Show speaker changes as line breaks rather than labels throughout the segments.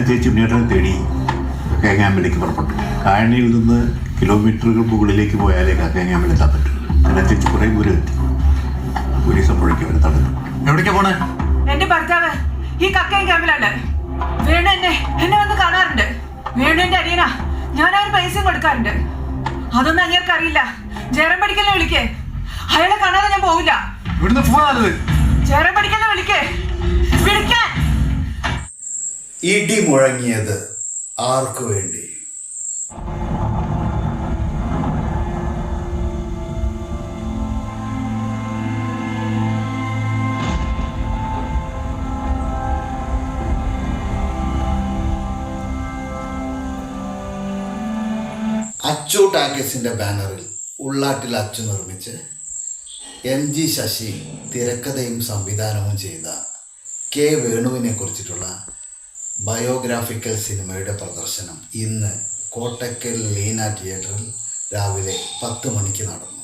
ചേച്ചി ഉണ്ണിയേട്ടനെ തേടി കാക്കയങ്ങാമ്പിലേക്ക് പുറപ്പെട്ടു. കായണിയിൽ നിന്ന് കിലോമീറ്ററുകൾ മുകളിലേക്ക് പോയാലേ കാക്കയങ്ങാമ്പിലെത്താൻ പറ്റും. ചേച്ചി കുറേ ദൂരം എത്തി. പോലീസ് അപ്പോഴേക്കും അവരെ തടഞ്ഞു.
എവിടേക്കാ പോണേ?
എന്റെ ഭർത്താവ് ഈ കക്കയം ക്യാമ്പിലാണ്. വേണു എന്നെ വന്ന് കാണാറുണ്ട്. വേണുവിന്റെ അടിയനാ. ഞാൻ അവന് പൈസയും കൊടുക്കാറുണ്ട്. അതൊന്നും അങ്ങേർക്ക് അറിയില്ല. ജയറാം പഠിക്കലിനെ വിളിക്കേ. അയാളെ കാണാതെ ഞാൻ പോവില്ല.
ഇവിടുന്ന് പോകാനത്.
ജയറാം പഠിക്കലിനെ വിളിക്കേ. വിളിക്കാൻ.
ഇടി മുഴങ്ങിയത് ആർക്കു വേണ്ടി? അച്ചു ടാക്കീസിൻ്റെ ബാനറിൽ ഉള്ളാട്ടിൽ അച്ചു നിർമ്മിച്ച് MG ശശി തിരക്കഥയും സംവിധാനവും ചെയ്ത കെ വേണുവിനെ കുറിച്ചിട്ടുള്ള ബയോഗ്രാഫിക്കൽ സിനിമയുടെ പ്രദർശനം ഇന്ന് കോട്ടക്കൽ ലീന തിയേറ്ററിൽ രാവിലെ 10 മണിക്ക് നടന്നു.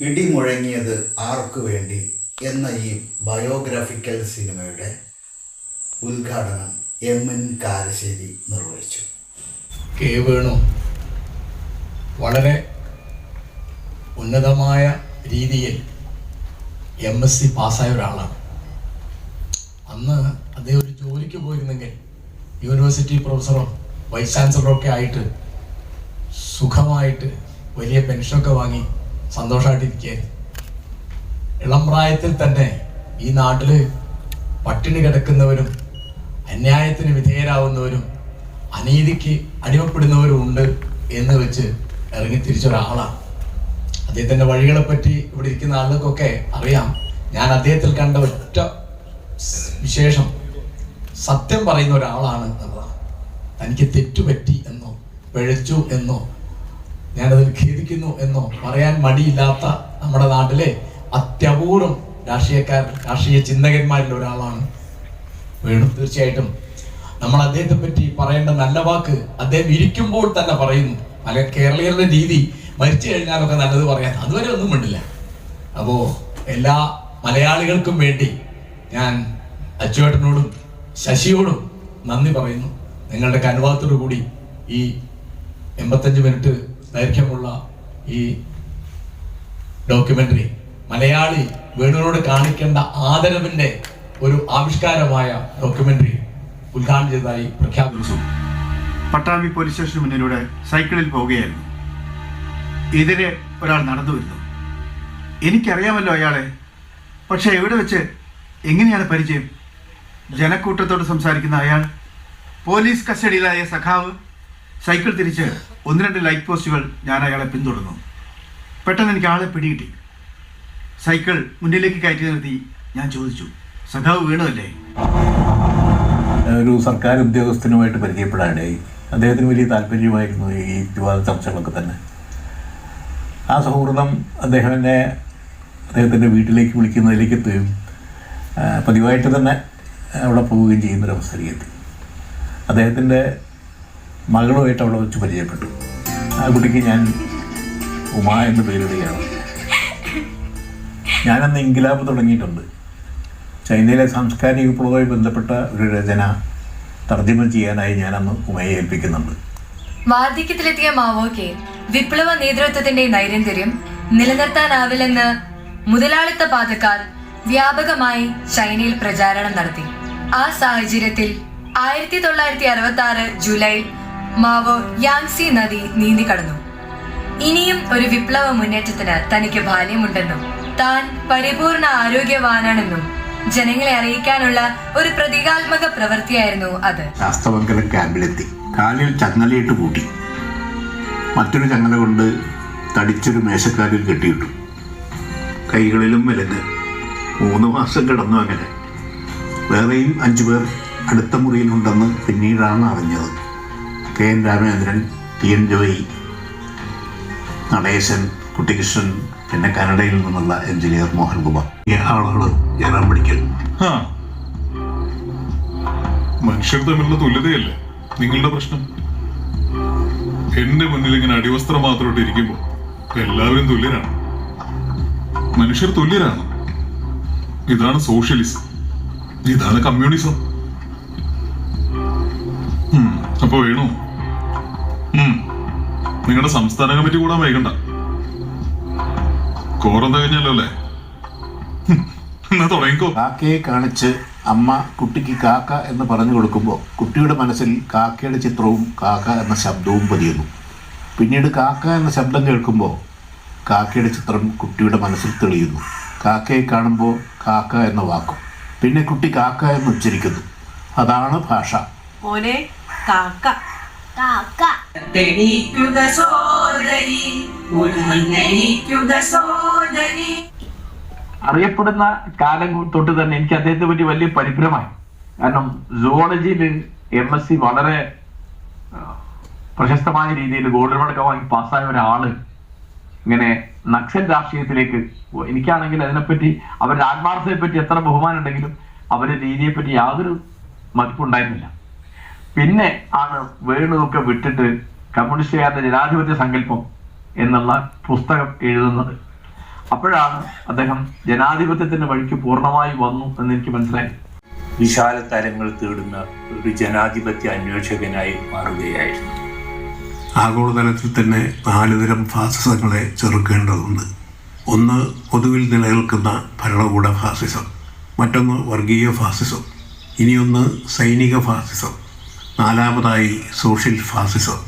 ഇടി മുഴങ്ങിയത് ആർക്കു വേണ്ടി എന്ന ഈ ബയോഗ്രാഫിക്കൽ സിനിമയുടെ ഉദ്ഘാടനം MN കാരശ്ശേരി നിർവഹിച്ചു.
കെ വേണു വളരെ ഉന്നതമായ രീതിയിൽ MSc പാസ്സായ ഒരാളാണ്. അന്ന് അദ്ദേഹം ഒരു ജോലിക്ക് പോയിരുന്നെങ്കിൽ യൂണിവേഴ്സിറ്റി പ്രൊഫസറോ വൈസ് ചാൻസലറോ ഒക്കെ ആയിട്ട് സുഖമായിട്ട് വലിയ പെൻഷനൊക്കെ വാങ്ങി സന്തോഷമായിട്ടിരിക്കുകയായിരുന്നു. ഇളം പ്രായത്തിൽ തന്നെ ഈ നാട്ടിൽ പട്ടിണി കിടക്കുന്നവരും അന്യായത്തിന് വിധേയരാകുന്നവരും അനീതിക്ക് അടിമപ്പെടുന്നവരും ഉണ്ട് എന്ന് വെച്ച് ഇറങ്ങിത്തിരിച്ച ഒരാളാണ്. അദ്ദേഹത്തിൻ്റെ വഴികളെപ്പറ്റി ഇവിടെ ഇരിക്കുന്ന ആളുകൾക്കൊക്കെ അറിയാം. ഞാൻ അദ്ദേഹത്തിൽ കണ്ട ഒറ്റ വിശേഷം സത്യം പറയുന്ന ഒരാളാണ് എന്നുള്ളതാണ്. തനിക്ക് തെറ്റുപറ്റി എന്നോ പിഴച്ചു എന്നോ ഞാനതിൽ ഖേദിക്കുന്നു എന്നോ പറയാൻ മടിയില്ലാത്ത നമ്മുടെ നാട്ടിലെ അത്യപൂർവം രാഷ്ട്രീയ ചിന്തകന്മാരിൽ ഒരാളാണ് വേണു. തീർച്ചയായിട്ടും നമ്മൾ അദ്ദേഹത്തെ പറ്റി പറയേണ്ട നല്ല വാക്ക് അദ്ദേഹം ഇരിക്കുമ്പോൾ തന്നെ പറയുന്നു. അല്ലെ കേരളീയരുടെ രീതി മരിച്ചു കഴിഞ്ഞാലൊക്കെ നല്ലത് പറയാൻ അതുവരെ ഒന്നും വേണ്ടില്ല. അപ്പോൾ എല്ലാ മലയാളികൾക്കും വേണ്ടി ഞാൻ അച്ചുവേട്ടനോടും ശശിയോടും നന്ദി പറയുന്നു. നിങ്ങളുടെ അനുവാദത്തോടു കൂടി ഈ 85 മിനിറ്റ് ദൈർഘ്യമുള്ള ഈ ഡോക്യുമെന്ററി മലയാളി വേണുവിനോട് കാണിക്കേണ്ട ആദരവിന്റെ ഒരു ആവിഷ്കാരമായ ഡോക്യുമെന്ററി ഉദ്ഘാടനം ചെയ്തതായി പ്രഖ്യാപിച്ചു.
പട്ടാമ്പി പോലീസ് സ്റ്റേഷന് മുന്നിലൂടെ സൈക്കിളിൽ പോവുകയായിരുന്നു. എതിരെ ഒരാൾ നടന്നു വരുന്നു. എനിക്കറിയാമല്ലോ അയാളെ. പക്ഷേ എവിടെ വെച്ച് എങ്ങനെയാണ് പരിചയം? ജനക്കൂട്ടത്തോട് സംസാരിക്കുന്ന അയാൾ, പോലീസ് കസ്റ്റഡിയിലായ സഖാവ്. സൈക്കിൾ തിരിച്ച് 1-2 ലൈറ്റ് പോസ്റ്റുകൾ ഞാൻ അയാളെ പിന്തുടർന്നു. പെട്ടെന്ന് എനിക്ക് ആളെ പിടികിട്ടി. സൈക്കിൾ മുന്നിലേക്ക് കയറ്റി നിർത്തി ഞാൻ ചോദിച്ചു, സഖാവ് വേണുവല്ലേ?
ഒരു സർക്കാർ ഉദ്യോഗസ്ഥനുമായിട്ട് പരിചയപ്പെടാനായി. അദ്ദേഹത്തിന് വലിയ താല്പര്യമായിരുന്നു ഈ വിവാദ ചർച്ചകളൊക്കെ തന്നെ. ആ സൗഹൃദം അദ്ദേഹത്തിൻ്റെ വീട്ടിലേക്ക് വിളിക്കുന്നതിലേക്ക് എത്തുകയും പതിവായിട്ട് തന്നെ അവിടെ പോവുകയും ചെയ്യുന്നൊരവസ്ഥയിലേക്ക് എത്തി. അദ്ദേഹത്തിൻ്റെ മകളുമായിട്ട് അവിടെ വെച്ച് പരിചയപ്പെട്ടു. ആ കുട്ടിക്ക് ഞാൻ ഉമ എന്ന് പേരിടുകയാണ്. ഞാനന്ന് ഇൻകിലാബ് തുടങ്ങിയിട്ടുണ്ട്. ചൈനയിലെ സാംസ്കാരിക വിപ്ലവവുമായി ബന്ധപ്പെട്ട ഒരു രചന തർജ്ജമ ചെയ്യാനായി ഞാനന്ന് ഉമയെ ഏൽപ്പിക്കുന്നുണ്ട്.
വാർദ്ധക്യത്തിലെത്തിയ മാവോയ്ക്ക് വിപ്ലവ നേതൃത്വത്തിന്റെ നൈരന്തര്യം നിലനിർത്താനാവില്ലെന്ന് മുതലാളിത്ത പാതക്കാർ വ്യാപകമായി ചൈനയിൽ പ്രചാരണം നടത്തി. ആ സാഹചര്യത്തിൽ 1966 ജൂലൈയിൽ മാവോ യാങ്സി നദി നീന്തിക്കടന്നു. ഇനിയും ഒരു വിപ്ലവ മുന്നേറ്റത്തിന് തനിക്ക് ബാല്യമുണ്ടെന്നും താൻ പരിപൂർണ ആരോഗ്യവാനാണെന്നും ജനങ്ങളെ അറിയിക്കാനുള്ള ഒരു പ്രതീകാത്മക പ്രവൃത്തിയായിരുന്നു അത്.
ശാസ്തമംഗലം ക്യാമ്പിലെത്തി. കാലിൽ ചങ്ങലയിട്ട് പൂട്ടി. മറ്റൊരു ചങ്ങല കൊണ്ട് തടിച്ചൊരു മേശക്കാലിൽ കെട്ടിയിട്ടു. കൈകളിലും വിലങ്ങ്. 3 മാസം കിടന്നു. അങ്ങനെ വേറെയും 5 പേർ അടുത്ത മുറിയിലുണ്ടെന്ന് പിന്നീടാണ് അറിഞ്ഞത്. KN രാമചന്ദ്രൻ, TN ജോയി, നടേശൻ, കുട്ടികൃഷ്ണൻ, പിന്നെ കാനഡയിൽ നിന്നുള്ള എഞ്ചിനീയർ മോഹൻകുമാർ. ഈ ആളുകൾ ജയറാം പഠിക്കൽ.
മനുഷ്യർ തമ്മിലുള്ള തുല്യതയല്ലേ നിങ്ങളുടെ പ്രശ്നം? എന്റെ മുന്നിൽ ഇങ്ങനെ അടിവസ്ത്രം മാത്രമായിട്ട് ഇരിക്കുമ്പോൾ എല്ലാവരും തുല്യരാണ്. മനുഷ്യർ തുല്യരാണ്. ഇതാണ് സോഷ്യലിസം, ഇതാണ് കമ്മ്യൂണിസം. അപ്പൊ വേണു, നിങ്ങളുടെ സംസ്ഥാന കമ്മിറ്റി കൂടാൻ വൈകണ്ട. കോറം കഴിഞ്ഞല്ലോ അല്ലേ? എന്നാ തുടങ്ങിക്കോ.
കാക്കയെ കാണിച്ച് അമ്മ കുട്ടിക്ക് കാക്ക എന്ന് പറഞ്ഞു കൊടുക്കുമ്പോൾ കുട്ടിയുടെ മനസ്സിൽ കാക്കയുടെ ചിത്രവും കാക്ക എന്ന ശബ്ദവും പതിയുന്നു. പിന്നീട് കാക്ക എന്ന ശബ്ദം കേൾക്കുമ്പോൾ കാക്കയുടെ ചിത്രം കുട്ടിയുടെ മനസ്സിൽ തെളിയുന്നു. കാക്കയെ കാണുമ്പോൾ കാക്ക എന്ന വാക്കും, പിന്നെ കുട്ടി കാക്ക എന്ന് ഉച്ചരിക്കുന്നു. അതാണ് ഭാഷ.
മോനെ കാക്ക
കാക്ക
തെളിക്കുക സോദരി, ഉന്നയിക്കുക സോദരി.
അറിയപ്പെടുന്ന കാലം തൊട്ട് തന്നെ എനിക്ക് അദ്ദേഹത്തെ പറ്റി വലിയ പരിഭ്രമായി. കാരണം സുവോളജിയിൽ MSc വളരെ പ്രശസ്തമായ രീതിയിൽ ഗോൾഡ് മെഡൽ വാങ്ങി പാസ്സായ ഒരാള് ഇങ്ങനെ നക്സൽ രാഷ്ട്രീയത്തിലേക്ക്, എനിക്കാണെങ്കിൽ അതിനെപ്പറ്റി അവരുടെ ആത്മാർത്ഥതയെ പറ്റി എത്ര ബഹുമാനം ഉണ്ടെങ്കിലും അവരുടെ രീതിയെ പറ്റി യാതൊരു മതിപ്പുണ്ടായിരുന്നില്ല. പിന്നെ ആണ് വേണുവൊക്കെ വിട്ടിട്ട് കമ്മ്യൂണിസ്റ്റുകാരുടെ ജനാധിപത്യ സങ്കല്പം എന്നുള്ള പുസ്തകം എഴുതുന്നത്. അപ്പോഴാണ് അദ്ദേഹം ജനാധിപത്യത്തിന്റെ വഴിക്ക് പൂർണ്ണമായി വന്നു എന്ന് എനിക്ക് മനസ്സിലായി.
വിശാല തലങ്ങൾ തേടുന്ന ഒരു ജനാധിപത്യ അന്വേഷകനായി മാറുകയായിരുന്നു.
ആഗോളതലത്തിൽ തന്നെ 4 തരം ഫാസിസങ്ങളെ ചെറുക്കേണ്ടതുണ്ട്. ഒന്ന് പൊതുവിൽ നിലനിൽക്കുന്ന ഭരണകൂട ഫാസിസം, മറ്റൊന്ന് വർഗീയ ഫാസിസം, ഇനിയൊന്ന് സൈനിക ഫാസിസം, 4ാമതായി സോഷ്യൽ ഫാസിസം.